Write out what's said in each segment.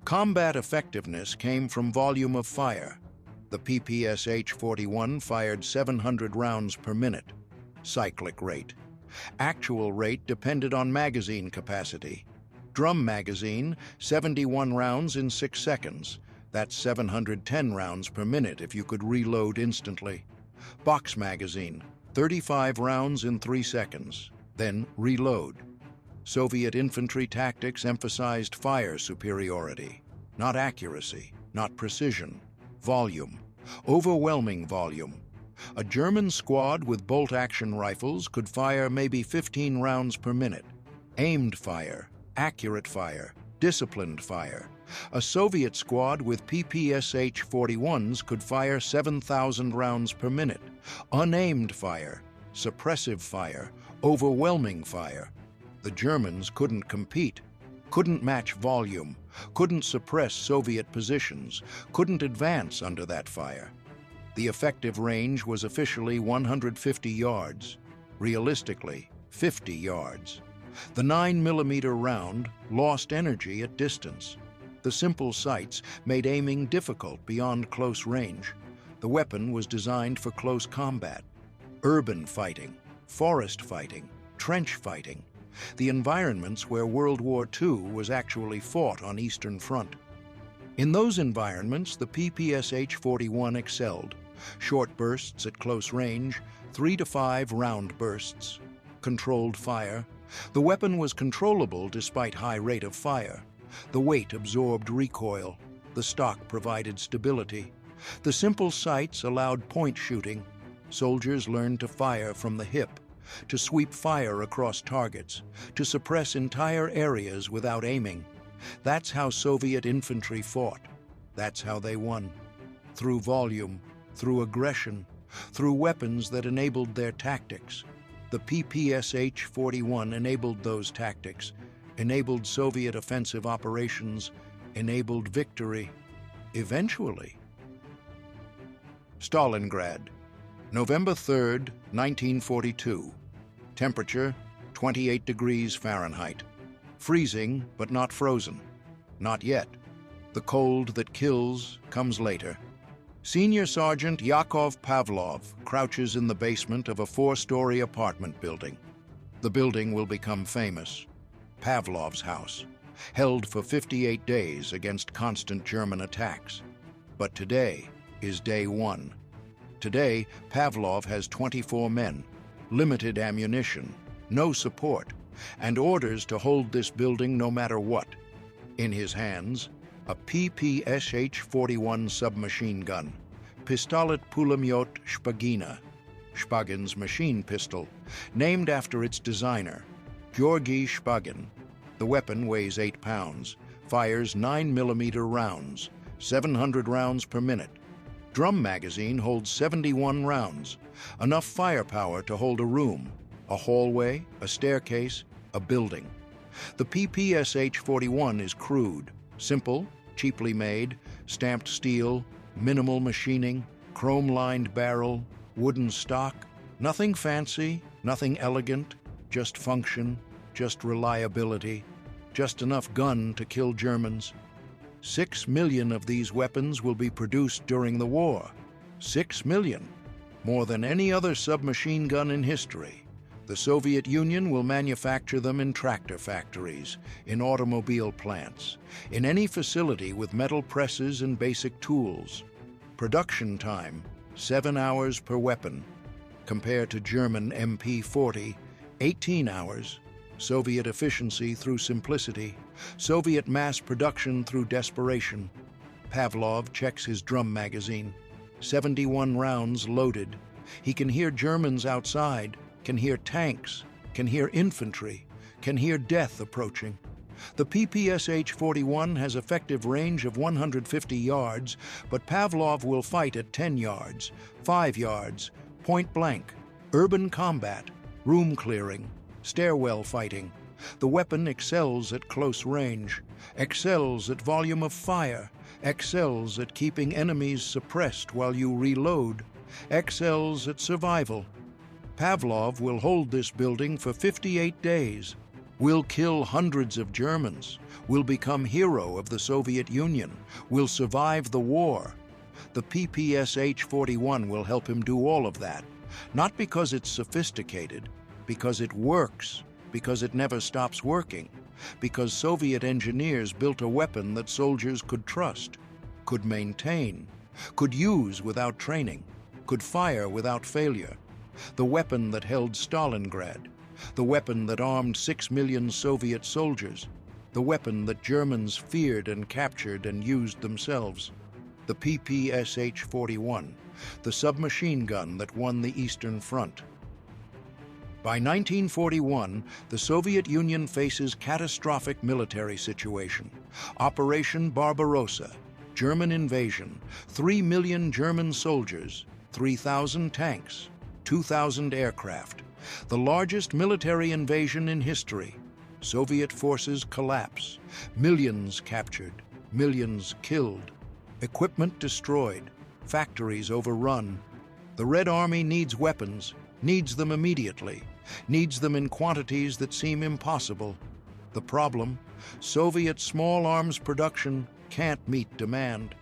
Combat effectiveness came from volume of fire. The PPSh-41 fired 700 rounds per minute. Cyclic rate. Actual rate depended on magazine capacity. Drum magazine, 71 rounds in 6 seconds. That's 710 rounds per minute if you could reload instantly. Box magazine, 35 rounds in 3 seconds. Then reload. Soviet infantry tactics emphasized fire superiority, not accuracy, not precision, volume, overwhelming volume. A German squad with bolt-action rifles could fire maybe 15 rounds per minute. Aimed fire, accurate fire, disciplined fire. A Soviet squad with PPSh-41s could fire 7,000 rounds per minute. Unaimed fire, suppressive fire, overwhelming fire. The Germans couldn't compete, couldn't match volume, couldn't suppress Soviet positions, couldn't advance under that fire. The effective range was officially 150 yards, realistically 50 yards. The 9mm round lost energy at distance. The simple sights made aiming difficult beyond close range. The weapon was designed for close combat, urban fighting, forest fighting, trench fighting, the environments where World War II was actually fought on Eastern Front. In those environments, the PPSh-41 excelled. Short bursts at close range, 3 to 5 round bursts. Controlled fire. The weapon was controllable despite high rate of fire. The weight absorbed recoil. The stock provided stability. The simple sights allowed point shooting. Soldiers learned to fire from the hip, to sweep fire across targets, to suppress entire areas without aiming. That's how Soviet infantry fought. That's how they won. Through volume, through aggression, through weapons that enabled their tactics. The PPSh-41 enabled those tactics, enabled Soviet offensive operations, enabled victory, eventually. Stalingrad, November 3rd, 1942. Temperature, 28 degrees Fahrenheit. Freezing, but not frozen. Not yet. The cold that kills comes later. Senior Sergeant Yakov Pavlov crouches in the basement of a 4-story apartment building. The building will become famous. Pavlov's house, held for 58 days against constant German attacks. But today is day 1. Today, Pavlov has 24 men, limited ammunition, no support, and orders to hold this building no matter what. In his hands, a PPSh-41 submachine gun, Pistolet Pulemyot Shpagina, Shpagin's machine pistol, named after its designer, Georgy Shpagin. The weapon weighs 8 pounds, fires 9mm rounds, 700 rounds per minute. Drum magazine holds 71 rounds, enough firepower to hold a room, a hallway, a staircase, a building. The PPSh-41 is crude, simple, cheaply made, stamped steel, minimal machining, chrome-lined barrel, wooden stock. Nothing fancy, nothing elegant, just function, just reliability, just enough gun to kill Germans. 6 million of these weapons will be produced during the war. 6 million. More than any other submachine gun in history. The Soviet Union will manufacture them in tractor factories, in automobile plants, in any facility with metal presses and basic tools. Production time, 7 hours per weapon. Compared to German MP-40, 18 hours. Soviet efficiency through simplicity. Soviet mass production through desperation. Pavlov checks his drum magazine. 71 rounds loaded. He can hear Germans outside, can hear tanks, can hear infantry, can hear death approaching. The PPSh-41 has effective range of 150 yards, but Pavlov will fight at 10 yards, 5 yards, point blank, urban combat, room clearing, stairwell fighting. The weapon excels at close range, excels at volume of fire, excels at keeping enemies suppressed while you reload, excels at survival. Pavlov will hold this building for 58 days. We'll kill hundreds of Germans. We'll become hero of the Soviet Union. We'll survive the war. The PPSh-41 will help him do all of that. Not because it's sophisticated, because it works, because it never stops working, because Soviet engineers built a weapon that soldiers could trust, could maintain, could use without training, could fire without failure. The weapon that held Stalingrad, the weapon that armed 6 million Soviet soldiers, the weapon that Germans feared and captured and used themselves. The PPSh-41, the submachine gun that won the Eastern Front. By 1941, the Soviet Union faces catastrophic military situation. Operation Barbarossa, German invasion, 3 million German soldiers, 3,000 tanks, 2,000 aircraft. The largest military invasion in history. Soviet forces collapse, millions captured, millions killed, equipment destroyed, factories overrun. The Red Army needs weapons, needs them immediately, needs them in quantities that seem impossible. The problem? Soviet small arms production can't meet demand.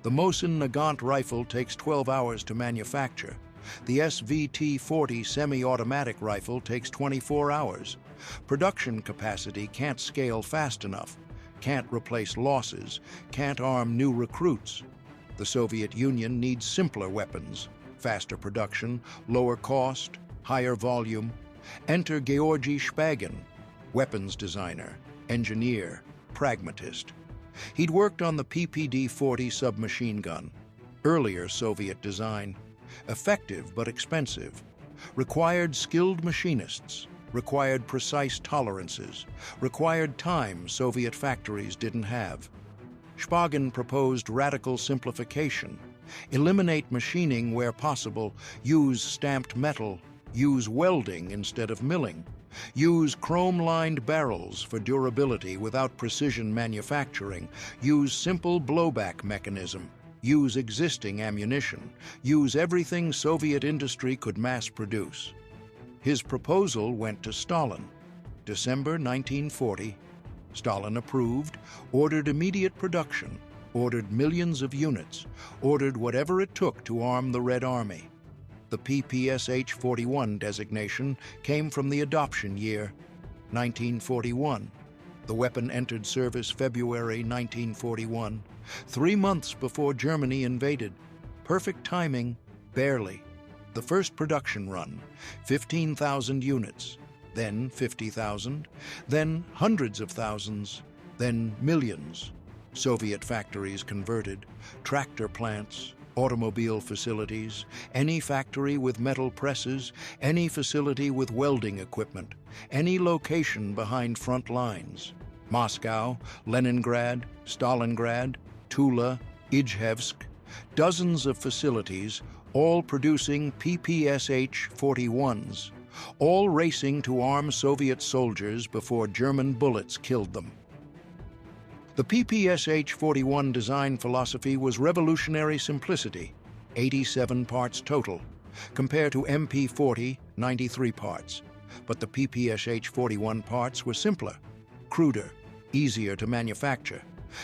The Mosin Nagant rifle takes 12 hours to manufacture. The SVT-40 semi-automatic rifle takes 24 hours. Production capacity can't scale fast enough, can't replace losses, can't arm new recruits. The Soviet Union needs simpler weapons, faster production, lower cost, higher volume. Enter Georgy Shpagin, weapons designer, engineer, pragmatist. He'd worked on the PPD-40 submachine gun, earlier Soviet design. Effective but expensive, required skilled machinists, required precise tolerances, required time Soviet factories didn't have. Shpagin proposed radical simplification, eliminate machining where possible, use stamped metal, use welding instead of milling, use chrome-lined barrels for durability without precision manufacturing, use simple blowback mechanism, use existing ammunition, use everything Soviet industry could mass produce. His proposal went to Stalin. December 1940, Stalin approved, ordered immediate production, ordered millions of units, ordered whatever it took to arm the Red Army. The PPSh-41 designation came from the adoption year, 1941. The weapon entered service February 1941, 3 months before Germany invaded. Perfect timing, barely. The first production run, 15,000 units, then 50,000, then hundreds of thousands, then millions. Soviet factories converted, tractor plants, automobile facilities, any factory with metal presses, any facility with welding equipment, any location behind front lines. Moscow, Leningrad, Stalingrad, Tula, Izhevsk, dozens of facilities, all producing PPSh-41s, all racing to arm Soviet soldiers before German bullets killed them. The PPSh-41 design philosophy was revolutionary simplicity, 87 parts total, compared to MP-40, 93 parts. But the PPSh-41 parts were simpler, cruder, easier to manufacture.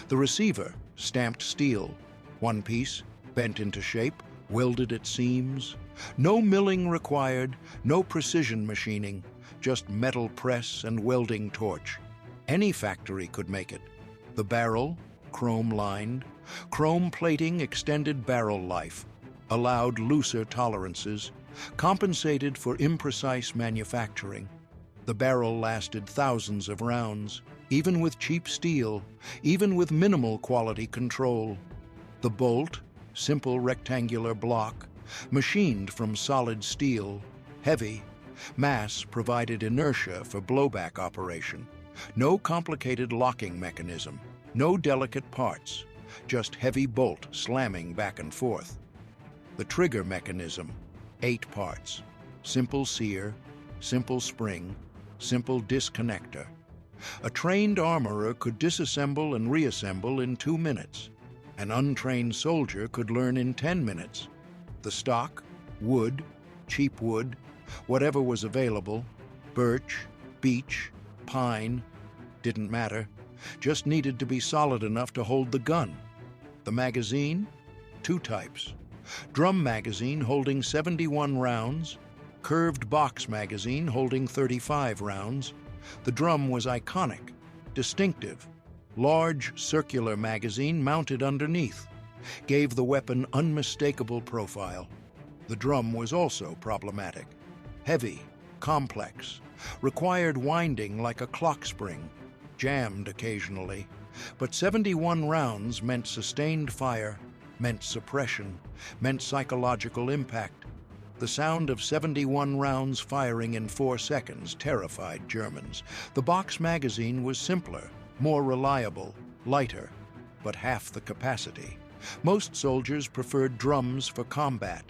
The receiver, stamped steel, one piece, bent into shape, welded at seams. No milling required, no precision machining, just metal press and welding torch. Any factory could make it. The barrel, chrome-lined, chrome plating extended barrel life, allowed looser tolerances, compensated for imprecise manufacturing. The barrel lasted thousands of rounds, even with cheap steel, even with minimal quality control. The bolt, simple rectangular block, machined from solid steel, heavy. Mass provided inertia for blowback operation. No complicated locking mechanism, no delicate parts, just heavy bolt slamming back and forth. The trigger mechanism, 8 parts, simple sear, simple spring, simple disconnector. A trained armorer could disassemble and reassemble in 2 minutes. An untrained soldier could learn in 10 minutes. The stock, wood, cheap wood, whatever was available, birch, beech, pine, didn't matter, just needed to be solid enough to hold the gun. The magazine? Two types. Drum magazine holding 71 rounds, curved box magazine holding 35 rounds. The drum was iconic, distinctive. Large circular magazine mounted underneath gave the weapon unmistakable profile. The drum was also problematic. Heavy, complex, required winding like a clock spring, jammed occasionally. But 71 rounds meant sustained fire, meant suppression, meant psychological impact. The sound of 71 rounds firing in 4 seconds terrified Germans. The box magazine was simpler, more reliable, lighter, but half the capacity. Most soldiers preferred drums for combat,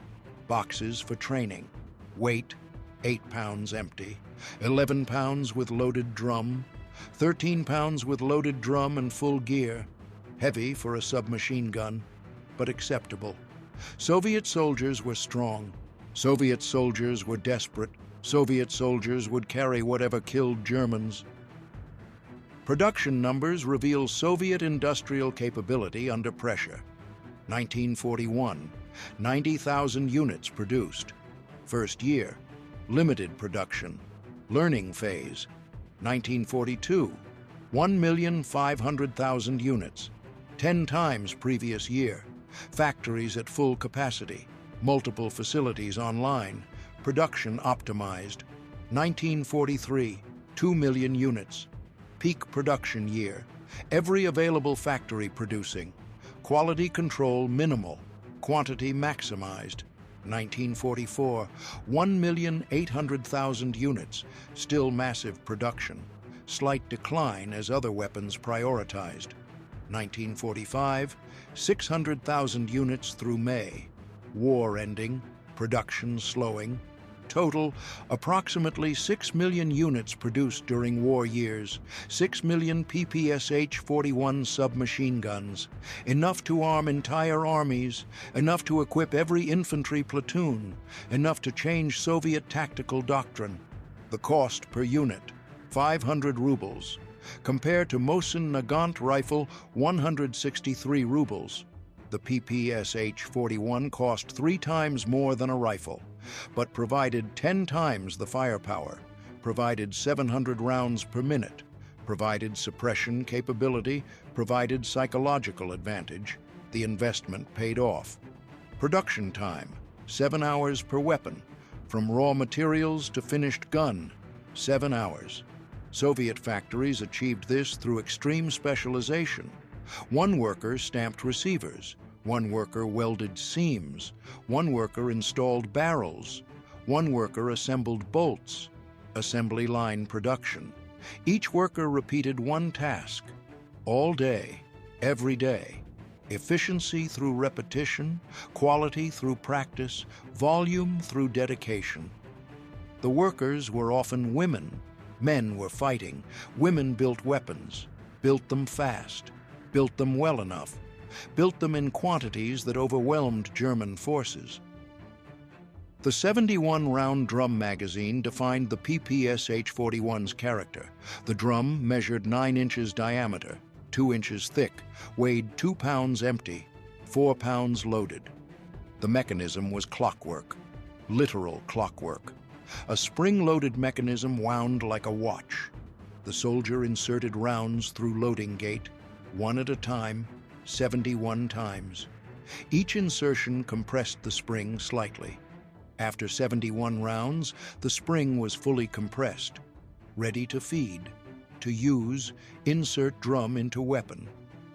boxes for training. Weight, 8 pounds empty, 11 pounds with loaded drum, 13 pounds with loaded drum and full gear. Heavy for a submachine gun, but acceptable. Soviet soldiers were strong. Soviet soldiers were desperate. Soviet soldiers would carry whatever killed Germans. Production numbers reveal Soviet industrial capability under pressure. 1941, 90,000 units produced. First year, limited production. Learning phase. 1942, 1,500,000 units, 10 times previous year. Factories at full capacity, multiple facilities online, production optimized. 1943, 2 million units. Peak production year, every available factory producing. Quality control minimal, quantity maximized. 1944, 1,800,000 units, still massive production. Slight decline as other weapons prioritized. 1945, 600,000 units through May. War ending, production slowing. Total, approximately 6 million units produced during war years, 6 million PPSh-41 submachine guns, enough to arm entire armies, enough to equip every infantry platoon, enough to change Soviet tactical doctrine. The cost per unit, 500 rubles, compared to Mosin Nagant rifle, 163 rubles. The PPSh-41 cost 3 times more than a rifle, but provided 10 times the firepower, provided 700 rounds per minute, provided suppression capability, provided psychological advantage. The investment paid off. Production time, 7 hours per weapon. From raw materials to finished gun, 7 hours. Soviet factories achieved this through extreme specialization. One worker stamped receivers. One worker welded seams. One worker installed barrels. One worker assembled bolts. Assembly line production. Each worker repeated one task. All day, every day. Efficiency through repetition, quality through practice, volume through dedication. The workers were often women. Men were fighting. Women built weapons, built them fast, built them well enough, built them in quantities that overwhelmed German forces. The 71-round drum magazine defined the PPSh-41's character. The drum measured 9 inches diameter, 2 inches thick, weighed 2 pounds empty, 4 pounds loaded. The mechanism was clockwork, literal clockwork. A spring-loaded mechanism wound like a watch. The soldier inserted rounds through loading gate, one at a time, 71 times. Each insertion compressed the spring slightly. After 71 rounds, the spring was fully compressed, ready to feed. To use, insert drum into weapon,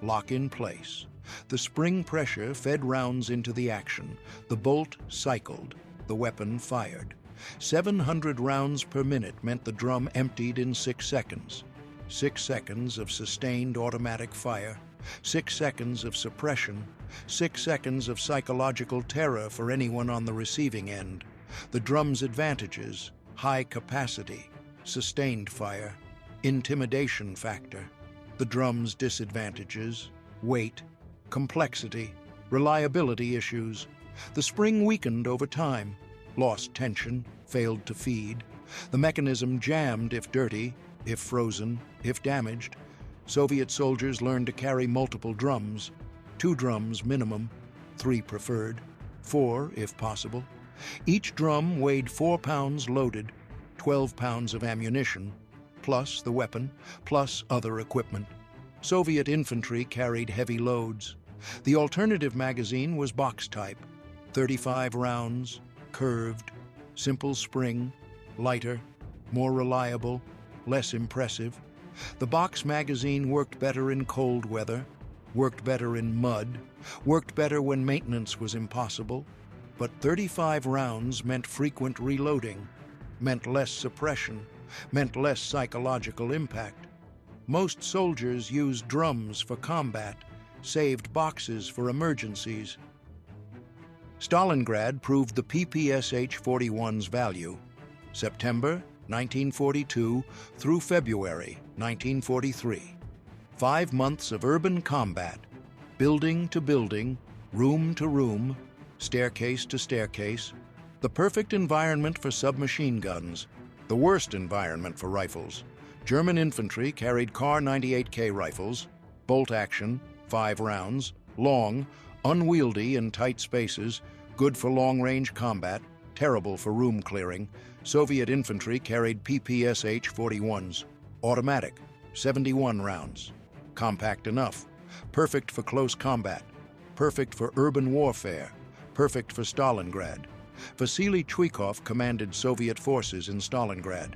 lock in place. The spring pressure fed rounds into the action. The bolt cycled, the weapon fired. 700 rounds per minute meant the drum emptied in 6 seconds. 6 seconds of sustained automatic fire, 6 seconds of suppression, 6 seconds of psychological terror for anyone on the receiving end. The drum's advantages: high capacity, sustained fire, intimidation factor. The drum's disadvantages: weight, complexity, reliability issues. The spring weakened over time, lost tension, failed to feed. The mechanism jammed if dirty, if frozen, if damaged, Soviet soldiers learned to carry multiple drums, 2 drums minimum, 3 preferred, 4 if possible. Each drum weighed 4 pounds loaded, 12 pounds of ammunition, plus the weapon, plus other equipment. Soviet infantry carried heavy loads. The alternative magazine was box type, 35 rounds, curved, simple spring, lighter, more reliable, less impressive. The box magazine worked better in cold weather, worked better in mud, worked better when maintenance was impossible. But 35 rounds meant frequent reloading, meant less suppression, meant less psychological impact. Most soldiers used drums for combat, saved boxes for emergencies. Stalingrad proved the PPSh-41's value. September 1942 through February 1943. 5 months of urban combat, building to building, room to room, staircase to staircase. The perfect environment for submachine guns, the worst environment for rifles. German infantry carried Kar 98K rifles, bolt action, 5 rounds, long, unwieldy in tight spaces, good for long-range combat, terrible for room clearing. Soviet infantry carried PPSh-41s, automatic, 71 rounds, compact enough, perfect for close combat, perfect for urban warfare, perfect for Stalingrad. Vasily Chuikov commanded Soviet forces in Stalingrad.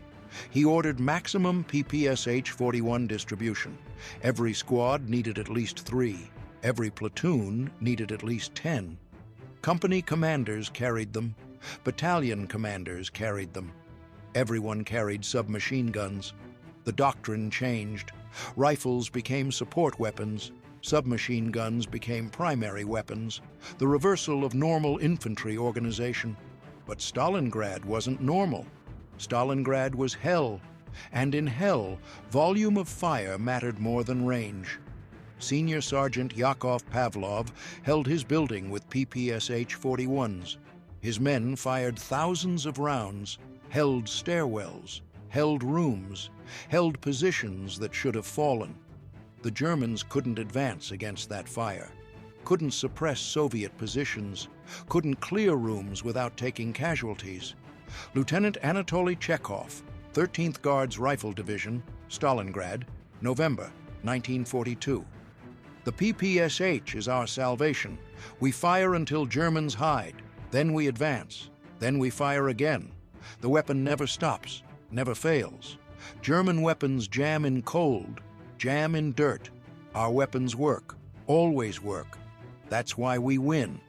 He ordered maximum PPSh-41 distribution. Every squad needed at least 3. Every platoon needed at least 10. Company commanders carried them. Battalion commanders carried them. Everyone carried submachine guns. The doctrine changed. Rifles became support weapons. Submachine guns became primary weapons. The reversal of normal infantry organization. But Stalingrad wasn't normal. Stalingrad was hell. And in hell, volume of fire mattered more than range. Senior Sergeant Yakov Pavlov held his building with PPSh-41s. His men fired thousands of rounds, held stairwells, held rooms, held positions that should have fallen. The Germans couldn't advance against that fire, couldn't suppress Soviet positions, couldn't clear rooms without taking casualties. Lieutenant Anatoly Chekhov, 13th Guards Rifle Division, Stalingrad, November 1942. The PPSh is our salvation. We fire until Germans hide. Then we advance. Then we fire again. The weapon never stops, never fails. German weapons jam in cold, jam in dirt. Our weapons work, always work. That's why we win.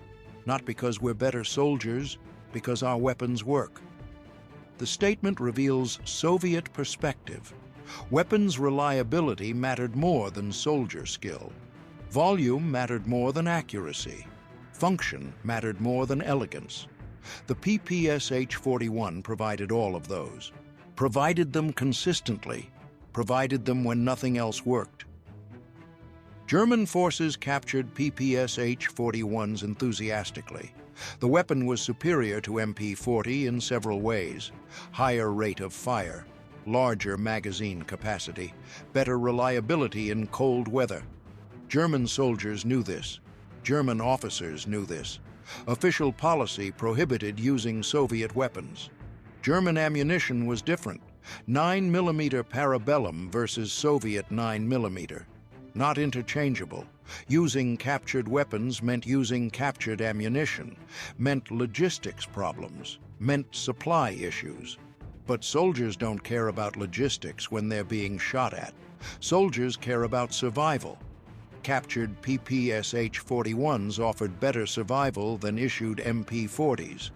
Not because we're better soldiers, because our weapons work. The statement reveals Soviet perspective. Weapons reliability mattered more than soldier skill. Volume mattered more than accuracy. Function mattered more than elegance. The PPSh-41 provided all of those. Provided them consistently. Provided them when nothing else worked. German forces captured PPSh-41s enthusiastically. The weapon was superior to MP-40 in several ways. Higher rate of fire, larger magazine capacity, better reliability in cold weather. German soldiers knew this. German officers knew this. Official policy prohibited using Soviet weapons. German ammunition was different. 9mm parabellum versus Soviet 9mm. Not interchangeable. Using captured weapons meant using captured ammunition, meant logistics problems, meant supply issues. But soldiers don't care about logistics when they're being shot at. Soldiers care about survival. Captured PPSh-41s offered better survival than issued MP-40s.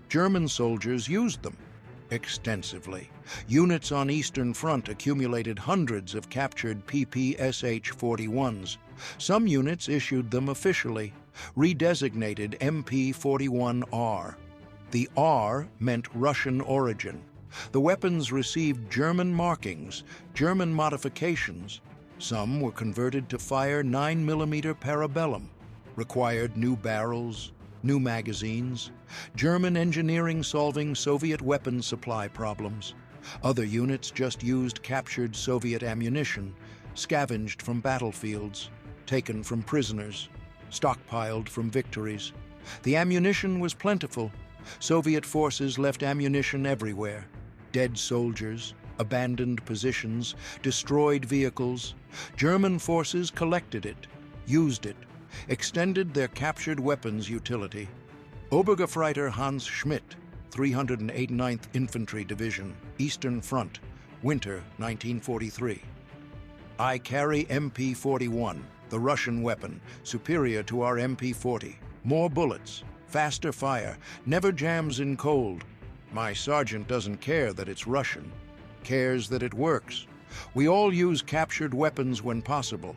German soldiers used them extensively. Units on Eastern Front accumulated hundreds of captured PPSh-41s. Some units issued them officially, redesignated MP-41R. The R meant Russian origin. The weapons received German markings, German modifications. Some were converted to fire 9mm parabellum, required new barrels, new magazines. German engineering solving Soviet weapons supply problems. Other units just used captured Soviet ammunition, scavenged from battlefields, taken from prisoners, stockpiled from victories. The ammunition was plentiful. Soviet forces left ammunition everywhere. Dead soldiers, abandoned positions, destroyed vehicles. German forces collected it, used it, extended their captured weapons utility. Obergefreiter Hans Schmidt, 389th Infantry Division, Eastern Front, winter 1943. I carry MP-41, the Russian weapon, superior to our MP-40. More bullets, faster fire, never jams in cold. My sergeant doesn't care that it's Russian, cares that it works. We all use captured weapons when possible.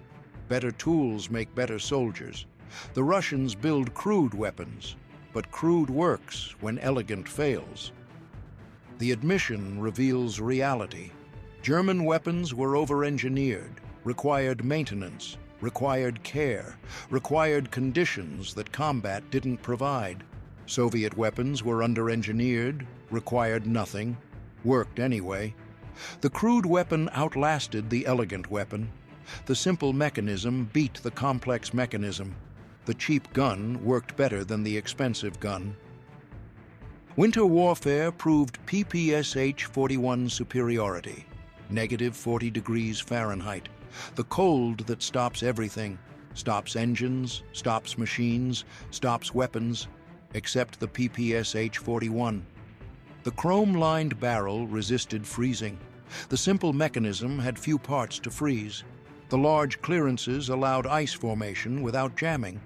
Better tools make better soldiers. The Russians build crude weapons, but crude works when elegant fails. The admission reveals reality. German weapons were over-engineered, required maintenance, required care, required conditions that combat didn't provide. Soviet weapons were under-engineered, required nothing, worked anyway. The crude weapon outlasted the elegant weapon. The simple mechanism beat the complex mechanism. The cheap gun worked better than the expensive gun. Winter warfare proved PPSh-41 superiority, -40 degrees Fahrenheit. The cold that stops everything, stops engines, stops machines, stops weapons, except the PPSh-41. The chrome-lined barrel resisted freezing. The simple mechanism had few parts to freeze. The large clearances allowed ice formation without jamming.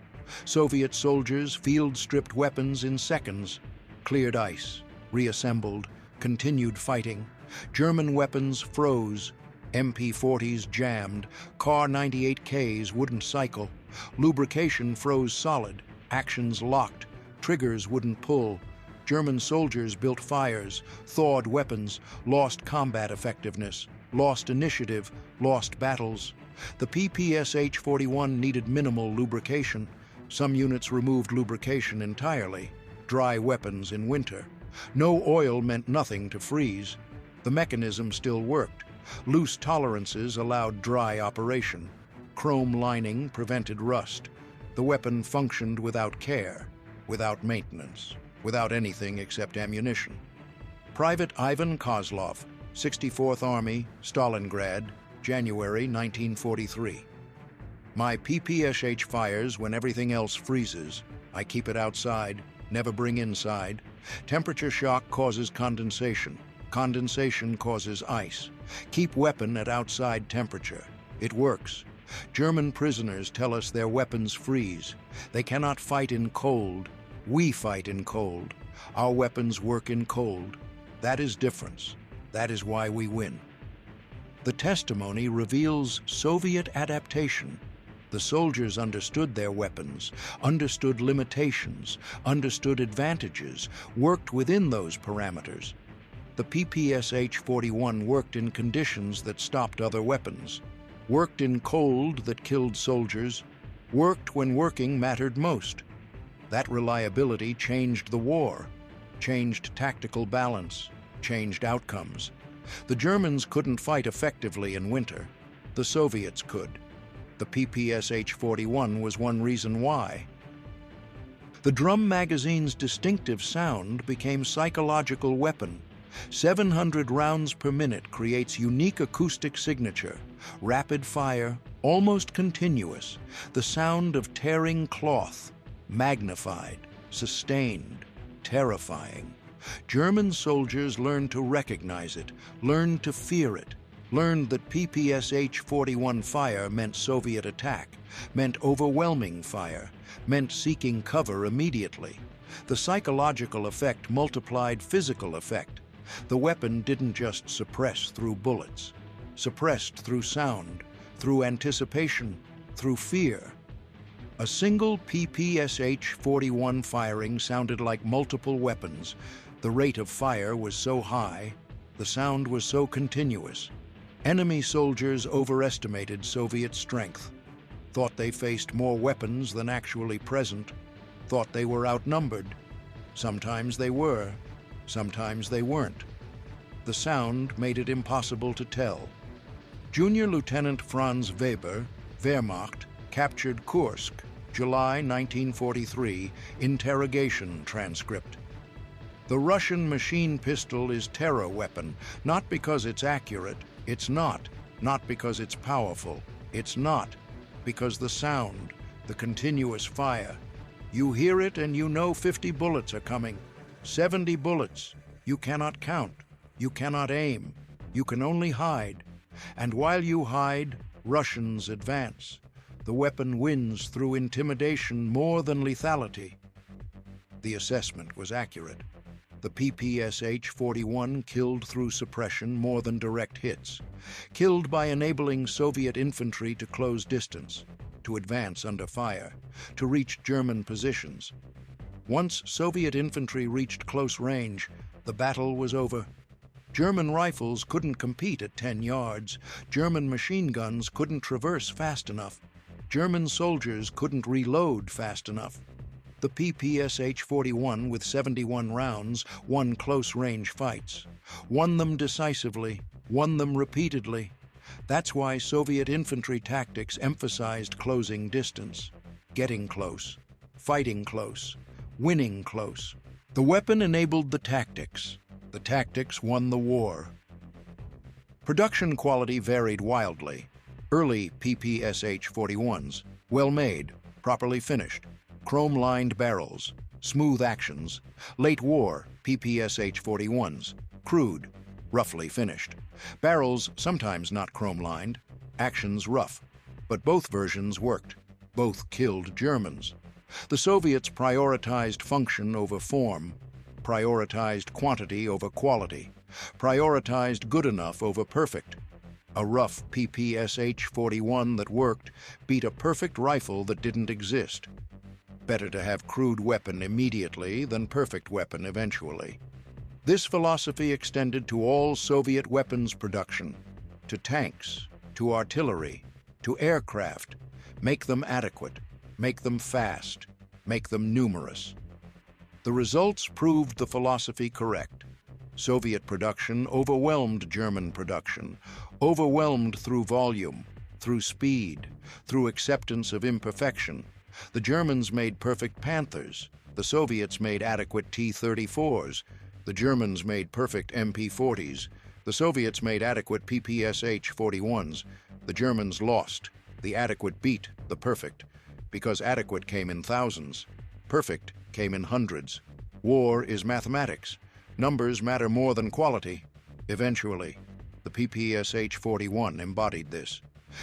Soviet soldiers field-stripped weapons in seconds, cleared ice, reassembled, continued fighting. German weapons froze. MP-40s jammed. Kar-98Ks wouldn't cycle. Lubrication froze solid. Actions locked. Triggers wouldn't pull. German soldiers built fires, thawed weapons, lost combat effectiveness, lost initiative, lost battles. The PPSh-41 needed minimal lubrication. Some units removed lubrication entirely. Dry weapons in winter. No oil meant nothing to freeze. The mechanism still worked. Loose tolerances allowed dry operation. Chrome lining prevented rust. The weapon functioned without care, without maintenance, without anything except ammunition. Private Ivan Kozlov, 64th Army, Stalingrad, January 1943. My PPSh fires when everything else freezes. I keep it outside, never bring inside. Temperature shock causes condensation. Condensation causes ice. Keep weapon at outside temperature. It works. German prisoners tell us their weapons freeze. They cannot fight in cold. We fight in cold. Our weapons work in cold. That is difference. That is why we win. The testimony reveals Soviet adaptation. The soldiers understood their weapons, understood limitations, understood advantages, worked within those parameters. The PPSh-41 worked in conditions that stopped other weapons, worked in cold that killed soldiers, worked when working mattered most. That reliability changed the war, changed tactical balance, changed outcomes. The Germans couldn't fight effectively in winter. The Soviets could. The PPSh-41 was one reason why. The drum magazine's distinctive sound became psychological weapon. 700 rounds per minute creates unique acoustic signature, rapid fire, almost continuous, the sound of tearing cloth, magnified, sustained, terrifying. German soldiers learned to recognize it, learned to fear it, learned that PPSh-41 fire meant Soviet attack, meant overwhelming fire, meant seeking cover immediately. The psychological effect multiplied physical effect. The weapon didn't just suppress through bullets, suppressed through sound, through anticipation, through fear. A single PPSh-41 firing sounded like multiple weapons. The rate of fire was so high, the sound was so continuous. Enemy soldiers overestimated Soviet strength, thought they faced more weapons than actually present, thought they were outnumbered. Sometimes they were, sometimes they weren't. The sound made it impossible to tell. Junior Lieutenant Franz Weber, Wehrmacht, captured Kursk, July 1943, interrogation transcript. The Russian machine pistol is terror weapon, not because it's accurate, it's not. Not because it's powerful, it's not. Because the sound, the continuous fire. You hear it and you know 50 bullets are coming. 70 bullets. You cannot count. You cannot aim. You can only hide. And while you hide, Russians advance. The weapon wins through intimidation more than lethality. The assessment was accurate. The PPSh-41 killed through suppression more than direct hits, killed by enabling Soviet infantry to close distance, to advance under fire, to reach German positions. Once Soviet infantry reached close range, the battle was over. German rifles couldn't compete at 10 yards. German machine guns couldn't traverse fast enough. German soldiers couldn't reload fast enough. The PPSh-41 with 71 rounds won close-range fights, won them decisively, won them repeatedly. That's why Soviet infantry tactics emphasized closing distance, getting close, fighting close, winning close. The weapon enabled the tactics. The tactics won the war. Production quality varied wildly. Early PPSh-41s, well-made, properly finished, chrome-lined barrels, smooth actions. Late war PPSh-41s, crude, roughly finished. Barrels sometimes not chrome-lined, actions rough. But both versions worked. Both killed Germans. The Soviets prioritized function over form, prioritized quantity over quality, prioritized good enough over perfect. A rough PPSh-41 that worked beat a perfect rifle that didn't exist. Better to have crude weapon immediately than perfect weapon eventually. This philosophy extended to all Soviet weapons production, to tanks, to artillery, to aircraft. Make them adequate, make them fast, make them numerous. The results proved the philosophy correct. Soviet production overwhelmed German production, overwhelmed through volume, through speed, through acceptance of imperfection. The Germans made perfect Panthers. The Soviets made adequate T-34s. The Germans made perfect MP-40s. The Soviets made adequate PPSh-41s. The Germans lost. The adequate beat the perfect, because adequate came in thousands. Perfect came in hundreds. War is mathematics. Numbers matter more than quality. Eventually, the PPSh-41 embodied this.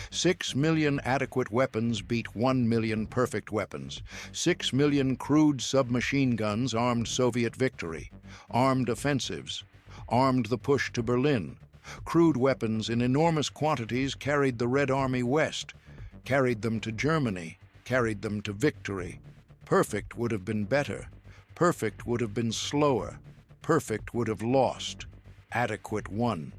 6 million adequate weapons beat 1 million perfect weapons. 6 million crude submachine guns armed Soviet victory, armed offensives, armed the push to Berlin. Crude weapons in enormous quantities carried the Red Army west, carried them to Germany, carried them to victory. Perfect would have been better. Perfect would have been slower. Perfect would have lost. Adequate won.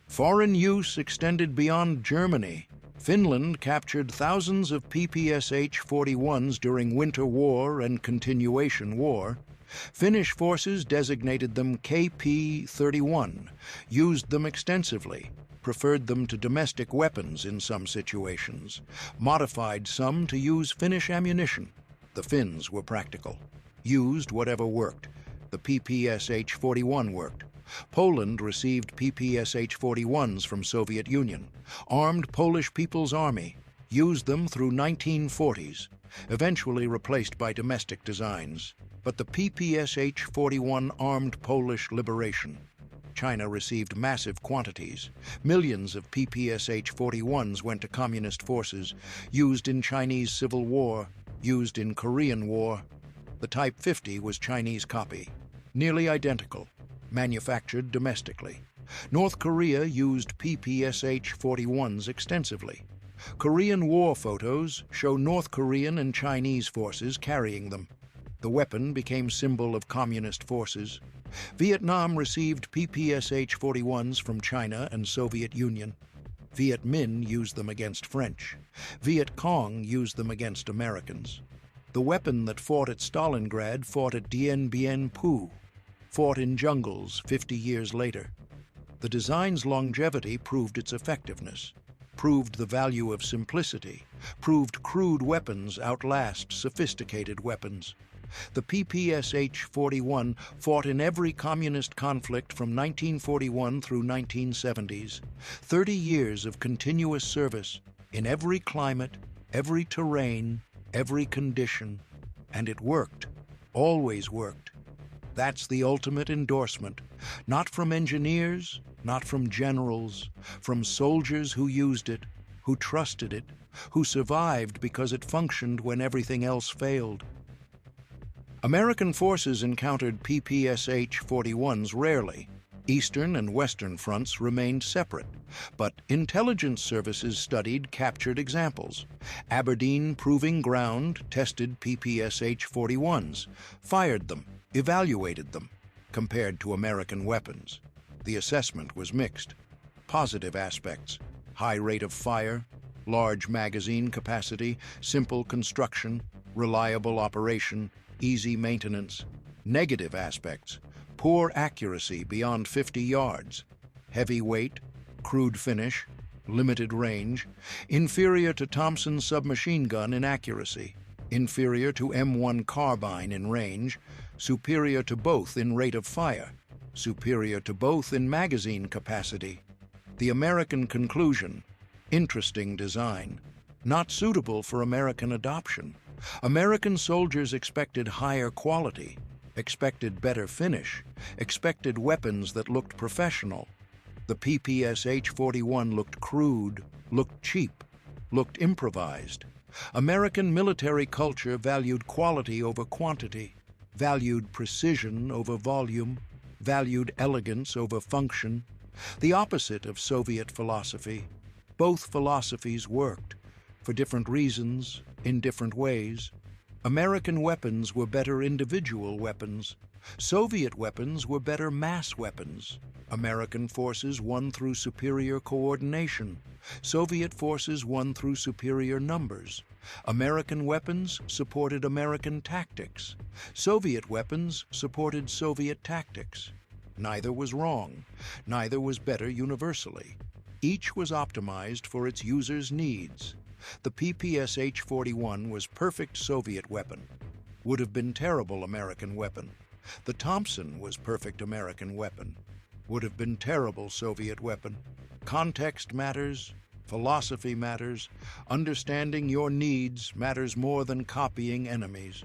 Foreign use extended beyond Germany. Finland captured thousands of PPSh-41s during Winter War and Continuation War. Finnish forces designated them KP-31, used them extensively, preferred them to domestic weapons in some situations, modified some to use Finnish ammunition. The Finns were practical, used whatever worked. The PPSh-41 worked. Poland received PPSh-41s from Soviet Union, armed Polish People's Army, used them through 1940s, eventually replaced by domestic designs. But the PPSh-41 armed Polish liberation. China received massive quantities. Millions of PPSh-41s went to communist forces, used in Chinese Civil War, used in Korean War. The Type 50 was Chinese copy, nearly identical, manufactured domestically. North Korea used PPSh-41s extensively. Korean War photos show North Korean and Chinese forces carrying them. The weapon became symbol of communist forces. Vietnam received PPSh-41s from China and Soviet Union. Viet Minh used them against French. Viet Cong used them against Americans. The weapon that fought at Stalingrad fought at Dien Bien Phu. fought in jungles 50 years later. The design's longevity proved its effectiveness, proved the value of simplicity, proved crude weapons outlast sophisticated weapons. The PPSh-41 fought in every communist conflict from 1941 through 1970s. 30 years of continuous service in every climate, every terrain, every condition. And it worked, always worked. That's the ultimate endorsement, not from engineers, not from generals, from soldiers who used it, who trusted it, who survived because it functioned when everything else failed. American forces encountered PPSh-41s rarely. Eastern and Western fronts remained separate, but intelligence services studied captured examples. Aberdeen Proving Ground tested PPSh-41s, fired them, evaluated them, compared to American weapons. The assessment was mixed. Positive aspects: high rate of fire, large magazine capacity, simple construction, reliable operation, easy maintenance. Negative aspects: poor accuracy beyond 50 yards, heavy weight, crude finish, limited range, inferior to Thompson's submachine gun in accuracy, inferior to M1 carbine in range, superior to both in rate of fire, superior to both in magazine capacity. The American conclusion: interesting design, not suitable for American adoption. American soldiers expected higher quality, expected better finish, expected weapons that looked professional. The PPSh-41 looked crude, looked cheap, looked improvised. American military culture valued quality over quantity, valued precision over volume, valued elegance over function, the opposite of Soviet philosophy. Both philosophies worked, for different reasons, in different ways. American weapons were better individual weapons. Soviet weapons were better mass weapons. American forces won through superior coordination. Soviet forces won through superior numbers. American weapons supported American tactics. Soviet weapons supported Soviet tactics. Neither was wrong. Neither was better universally. Each was optimized for its user's needs. The PPSh-41 was perfect Soviet weapon. Would have been terrible American weapon. The Thompson was perfect American weapon. Would have been terrible Soviet weapon. Context matters. Philosophy matters. Understanding your needs matters more than copying enemies.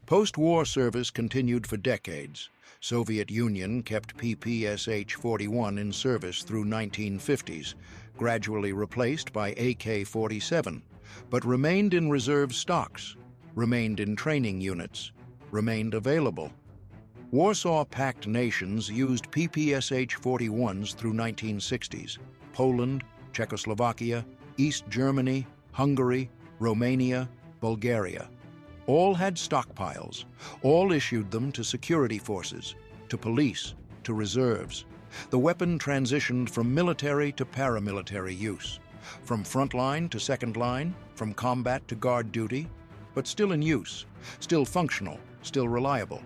Post-war service continued for decades. Soviet Union kept PPSh-41 in service through 1950s, gradually replaced by AK-47, but remained in reserve stocks, remained in training units, remained available. Warsaw Pact nations used PPSh-41s through 1960s. Poland, Czechoslovakia, East Germany, Hungary, Romania, Bulgaria. All had stockpiles. All issued them to security forces, to police, to reserves. The weapon transitioned from military to paramilitary use, from front line to second line, from combat to guard duty, but still in use, still functional, still reliable.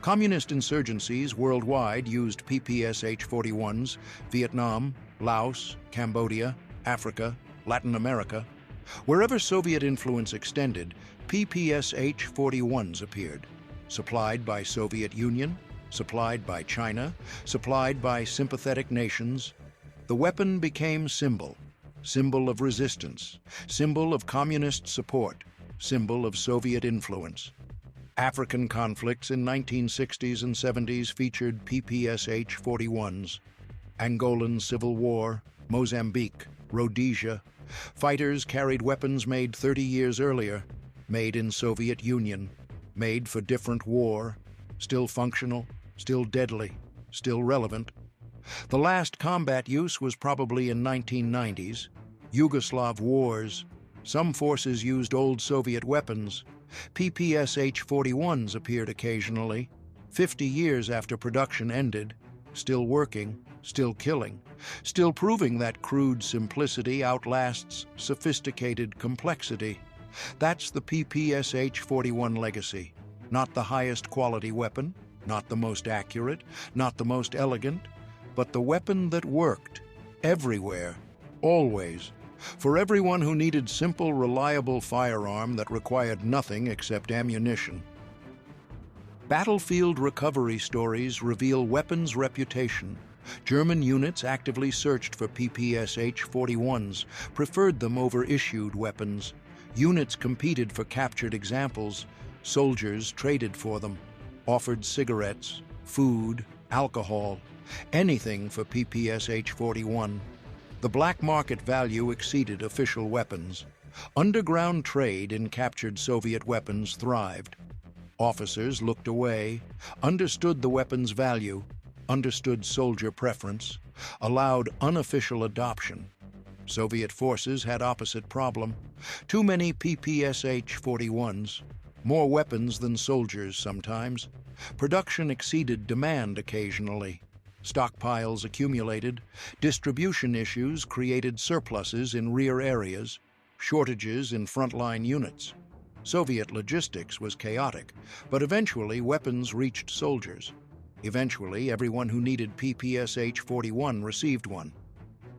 Communist insurgencies worldwide used PPSh-41s: Vietnam, Laos, Cambodia, Africa, Latin America. Wherever Soviet influence extended, PPSh-41s appeared, supplied by Soviet Union, supplied by China, supplied by sympathetic nations. The weapon became symbol of resistance, symbol of communist support, symbol of Soviet influence. African conflicts in 1960s and 70s featured PPSh-41s. Angolan Civil War, Mozambique, Rhodesia. Fighters carried weapons made 30 years earlier, made in Soviet Union, made for different war, still functional, still deadly, still relevant. The last combat use was probably in 1990s. Yugoslav wars. Some forces used old Soviet weapons. PPSh-41s appeared occasionally, 50 years after production ended, still working, still killing, still proving that crude simplicity outlasts sophisticated complexity. That's the PPSh-41 legacy. Not the highest quality weapon, Not the most accurate, not the most elegant, but the weapon that worked, everywhere, always, for everyone who needed simple, reliable firearm that required nothing except ammunition. Battlefield recovery stories reveal weapons' reputation. German units actively searched for PPSh-41s, preferred them over issued weapons. Units competed for captured examples. Soldiers traded for them, offered cigarettes, food, alcohol, anything for PPSh-41. The black market value exceeded official weapons. Underground trade in captured Soviet weapons thrived. Officers looked away, understood the weapon's value, understood soldier preference, allowed unofficial adoption. Soviet forces had opposite problem. Too many PPSh-41s, more weapons than soldiers sometimes. Production exceeded demand occasionally. Stockpiles accumulated. Distribution issues created surpluses in rear areas, shortages in frontline units. Soviet logistics was chaotic, but eventually weapons reached soldiers. Eventually, everyone who needed PPSh-41 received one.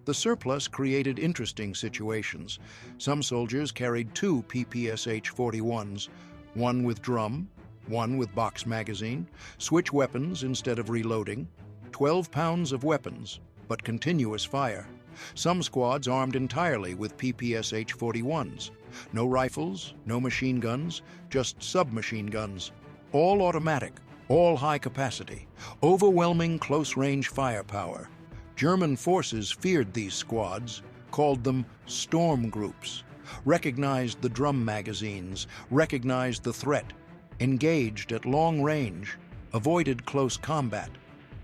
The surplus created interesting situations. Some soldiers carried 2 PPSh-41s, one with drum, one with box magazine, switch weapons instead of reloading, 12 pounds of weapons, but continuous fire. Some squads armed entirely with PPSh-41s. No rifles, no machine guns, just submachine guns. All automatic, all high capacity, overwhelming close-range firepower. German forces feared these squads, called them storm groups, recognized the drum magazines, recognized the threat, engaged at long range, avoided close combat.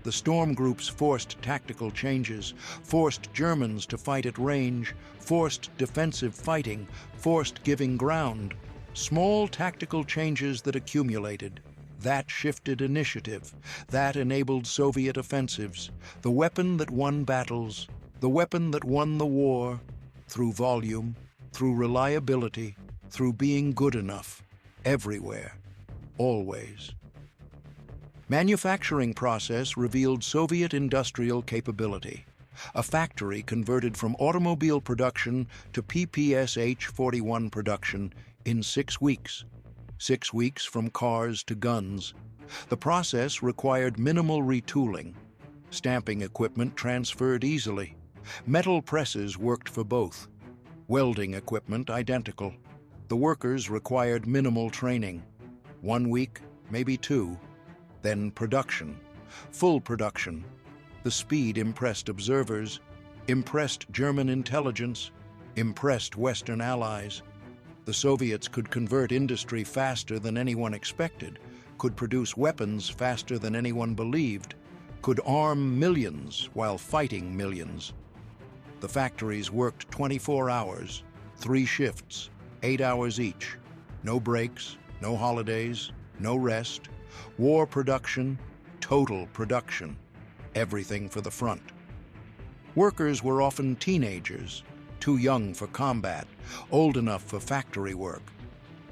The storm groups forced tactical changes, forced Germans to fight at range, forced defensive fighting, forced giving ground. Small tactical changes that accumulated. That shifted initiative. That enabled Soviet offensives. The weapon that won battles. The weapon that won the war. Through volume, through reliability, through being good enough. Everywhere. Always. Manufacturing process revealed Soviet industrial capability. A factory converted from automobile production to PPSh-41 production in 6 weeks. 6 weeks from cars to guns. The process required minimal retooling. Stamping equipment transferred easily. Metal presses worked for both. Welding equipment identical. The workers required minimal training. 1 week, maybe 2. Then production. Full production. The speed impressed observers, impressed German intelligence, impressed Western allies. The Soviets could convert industry faster than anyone expected, could produce weapons faster than anyone believed, could arm millions while fighting millions. The factories worked 24 hours, 3 shifts, 8 hours each. No breaks, no holidays, no rest. War production, total production. Everything for the front. Workers were often teenagers, too young for combat, old enough for factory work.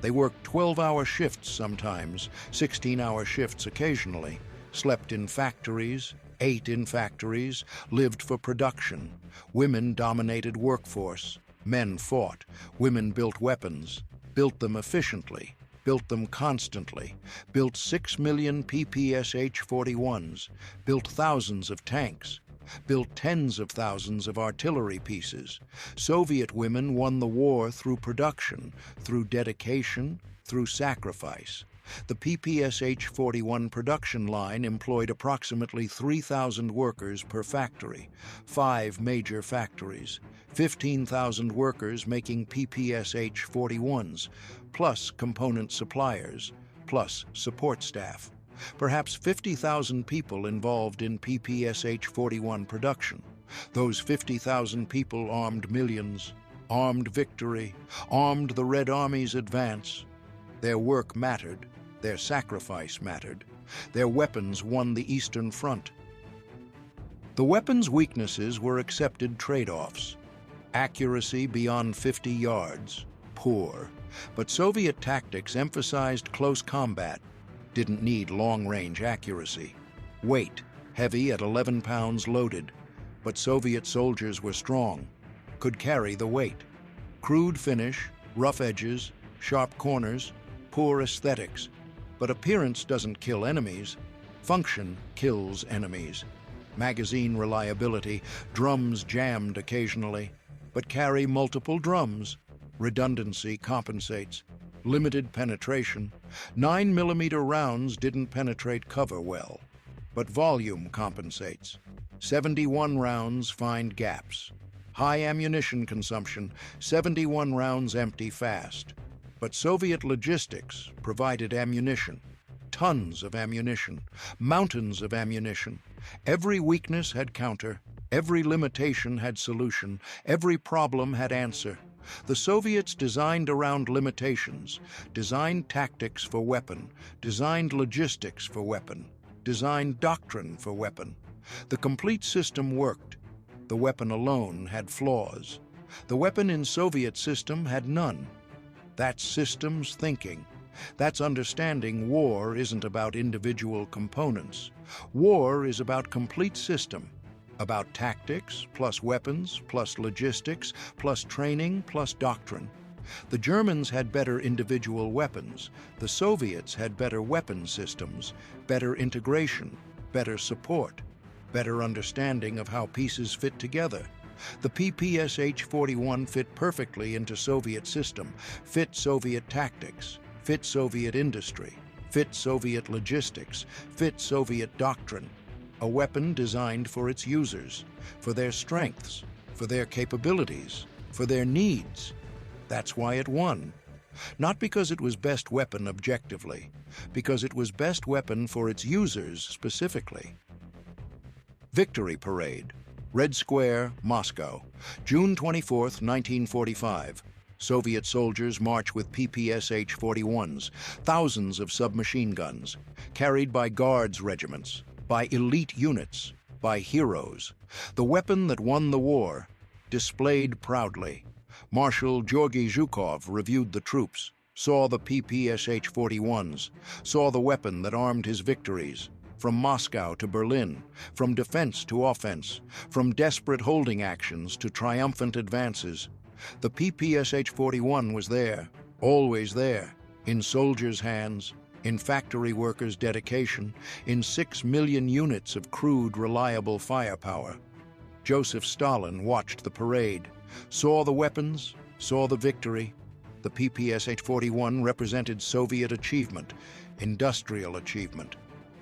They worked 12-hour shifts sometimes, 16-hour shifts occasionally, slept in factories, ate in factories, lived for production. Women dominated workforce. Men fought. Women built weapons, built them efficiently, built them constantly, built 6 million PPSh-41s, built thousands of tanks, built tens of thousands of artillery pieces. Soviet women won the war through production, through dedication, through sacrifice. The PPSh-41 production line employed approximately 3,000 workers per factory, 5 major factories, 15,000 workers making PPSh-41s, plus component suppliers, plus support staff. Perhaps 50,000 people involved in PPSh-41 production. Those 50,000 people armed millions, armed victory, armed the Red Army's advance. Their work mattered, their sacrifice mattered. Their weapons won the Eastern Front. The weapons' weaknesses were accepted trade-offs. Accuracy beyond 50 yards, poor. But Soviet tactics emphasized close combat. didn't need long-range accuracy. Weight, heavy at 11 pounds loaded, but Soviet soldiers were strong, could carry the weight. Crude finish, rough edges, sharp corners, poor aesthetics. But appearance doesn't kill enemies. Function kills enemies. Magazine reliability, drums jammed occasionally, but carry multiple drums. Redundancy compensates. Limited penetration. 9mm rounds didn't penetrate cover well, but volume compensates. 71 rounds find gaps. High ammunition consumption, 71 rounds empty fast. But Soviet logistics provided ammunition. Tons of ammunition, mountains of ammunition. Every weakness had counter, every limitation had solution, every problem had answer. The Soviets designed around limitations, designed tactics for weapon, designed logistics for weapon, designed doctrine for weapon. The complete system worked. The weapon alone had flaws. The weapon in Soviet system had none. That's systems thinking. That's understanding war isn't about individual components. War is about complete system, about tactics, plus weapons, plus logistics, plus training, plus doctrine. The Germans had better individual weapons. The Soviets had better weapon systems, better integration, better support, better understanding of how pieces fit together. The PPSh-41 fit perfectly into Soviet system, fit Soviet tactics, fit Soviet industry, fit Soviet logistics, fit Soviet doctrine. A weapon designed for its users, for their strengths, for their capabilities, for their needs. That's why it won. Not because it was best weapon objectively, because it was best weapon for its users specifically. Victory Parade, Red Square, Moscow, June 24, 1945. Soviet soldiers march with PPSh-41s, thousands of submachine guns, carried by guards regiments, by elite units, by heroes. The weapon that won the war, displayed proudly. Marshal Georgy Shpagin reviewed the troops, saw the PPSh-41s, saw the weapon that armed his victories, from Moscow to Berlin, from defense to offense, from desperate holding actions to triumphant advances. The PPSh-41 was there, always there, in soldiers' hands, in factory workers' dedication, in 6 million units of crude, reliable firepower. Joseph Stalin watched the parade, saw the weapons, saw the victory. The PPSh-41 represented Soviet achievement, industrial achievement,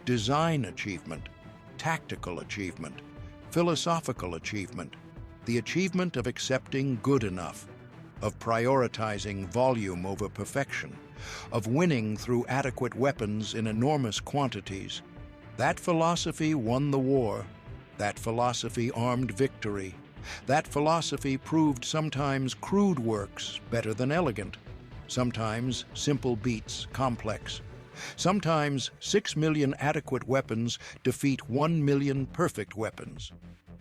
design achievement, tactical achievement, philosophical achievement, the achievement of accepting good enough, of prioritizing volume over perfection, of winning through adequate weapons in enormous quantities. That philosophy won the war. That philosophy armed victory. That philosophy proved sometimes crude works better than elegant, sometimes simple beats complex. Sometimes 6 million adequate weapons defeat 1 million perfect weapons.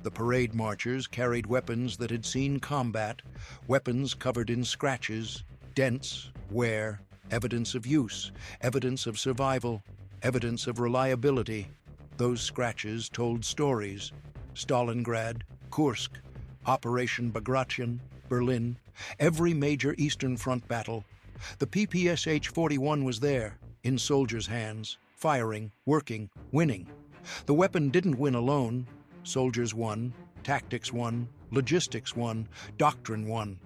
The parade marchers carried weapons that had seen combat, weapons covered in scratches, dents, wear, evidence of use, evidence of survival, evidence of reliability. Those scratches told stories. Stalingrad, Kursk, Operation Bagration, Berlin, every major Eastern Front battle. The PPSh-41 was there, in soldiers' hands, firing, working, winning. The weapon didn't win alone. Soldiers won, tactics won, logistics won, doctrine won.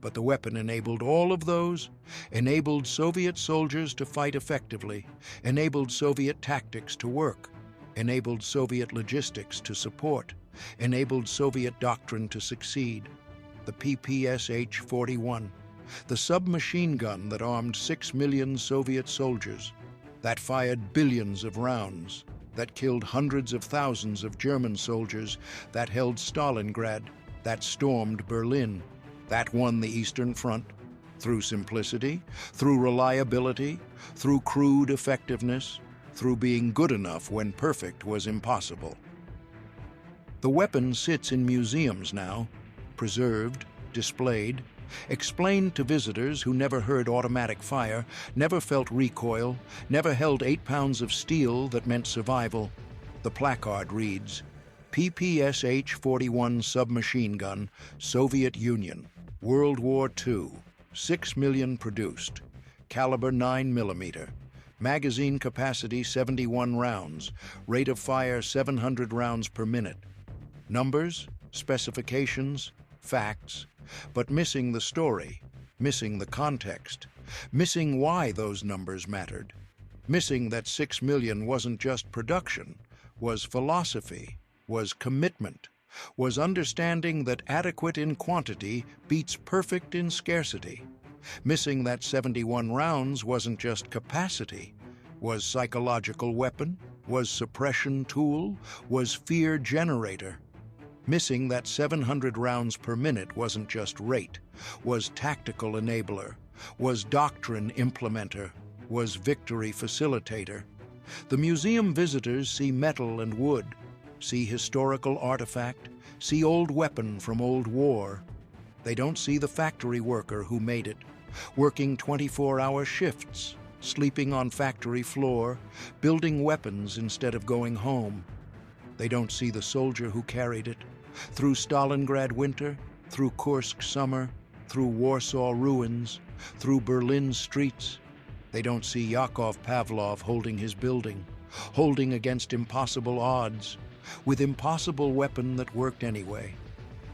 But the weapon enabled all of those, enabled Soviet soldiers to fight effectively, enabled Soviet tactics to work, enabled Soviet logistics to support, enabled Soviet doctrine to succeed. The PPSh-41, the submachine gun that armed 6 million Soviet soldiers, that fired billions of rounds, that killed hundreds of thousands of German soldiers, that held Stalingrad, that stormed Berlin, that won the Eastern Front, through simplicity, through reliability, through crude effectiveness, through being good enough when perfect was impossible. The weapon sits in museums now, preserved, displayed. explained to visitors who never heard automatic fire, never felt recoil, never held 8 pounds of steel that meant survival. The placard reads, PPSh-41 submachine gun, Soviet Union, World War II, 6 million produced, caliber 9mm, magazine capacity 71 rounds, rate of fire 700 rounds per minute. Numbers, specifications, facts, but missing the story, missing the context, missing why those numbers mattered, missing that 6 million wasn't just production, was philosophy, was commitment, was understanding that adequate in quantity beats perfect in scarcity. Missing that 71 rounds wasn't just capacity, was psychological weapon, was suppression tool, was fear generator. Missing that 700 rounds per minute wasn't just rate, was tactical enabler, was doctrine implementer, was victory facilitator. The museum visitors see metal and wood, see historical artifact, see old weapon from old war. They don't see the factory worker who made it, working 24-hour shifts, sleeping on factory floor, building weapons instead of going home. They don't see the soldier who carried it, through Stalingrad winter, through Kursk summer, through Warsaw ruins, through Berlin streets. They don't see Yakov Pavlov holding his building, holding against impossible odds, with impossible weapon that worked anyway.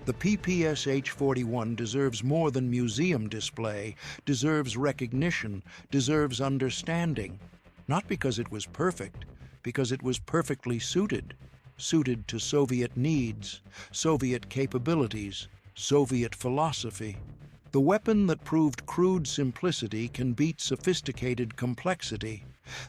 The PPSh-41 deserves more than museum display, deserves recognition, deserves understanding. Not because it was perfect, because it was perfectly suited to Soviet needs, Soviet capabilities, Soviet philosophy. The weapon that proved crude simplicity can beat sophisticated complexity.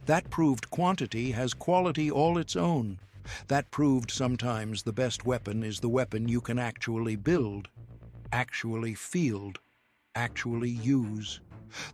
That proved quantity has quality all its own. That proved sometimes the best weapon is the weapon you can actually build, actually field, actually use.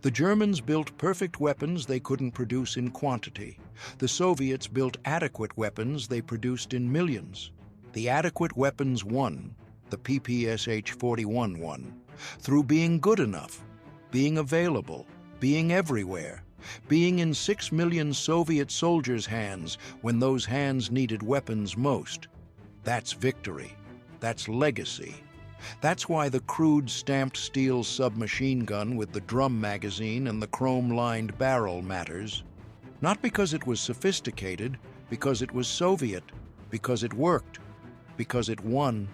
The Germans built perfect weapons they couldn't produce in quantity. The Soviets built adequate weapons they produced in millions. The adequate weapons won, the PPSh-41 won, through being good enough, being available, being everywhere, being in 6 million Soviet soldiers' hands when those hands needed weapons most. That's victory. That's legacy. That's why the crude stamped steel submachine gun with the drum magazine and the chrome-lined barrel matters. Not because it was sophisticated, because it was Soviet, because it worked, because it won.